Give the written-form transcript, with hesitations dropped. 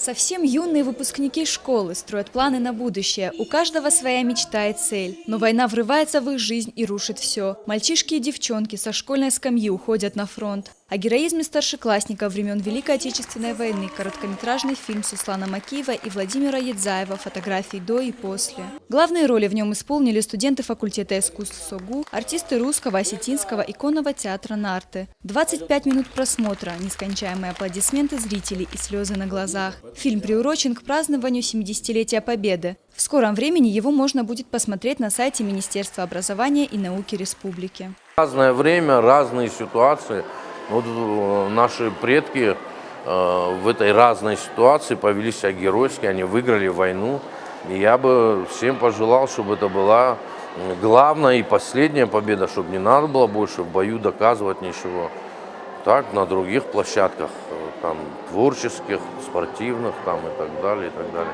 Совсем юные выпускники школы строят планы на будущее. У каждого своя мечта и цель. Но война врывается в их жизнь и рушит все. Мальчишки и девчонки со школьной скамьи уходят на фронт. О героизме старшеклассников времен Великой Отечественной войны короткометражный фильм Суслана Макеева и Владимира Едзаева «Фотографии до и после». Главные роли в нем исполнили студенты факультета искусств СОГУ, артисты Русского, Осетинского и конного театра «Нарты». 25 минут просмотра, нескончаемые аплодисменты зрителей и слезы на глазах. Фильм приурочен к празднованию 70-летия Победы. В скором времени его можно будет посмотреть на сайте Министерства образования и науки Республики. Разное время, разные ситуации. Вот наши предки в этой разной ситуации повели себя геройски, они выиграли войну. И я бы всем пожелал, чтобы это была главная и последняя победа, чтобы не надо было больше в бою доказывать ничего. Так, на других площадках, там, творческих, спортивных там, и так далее, и так далее.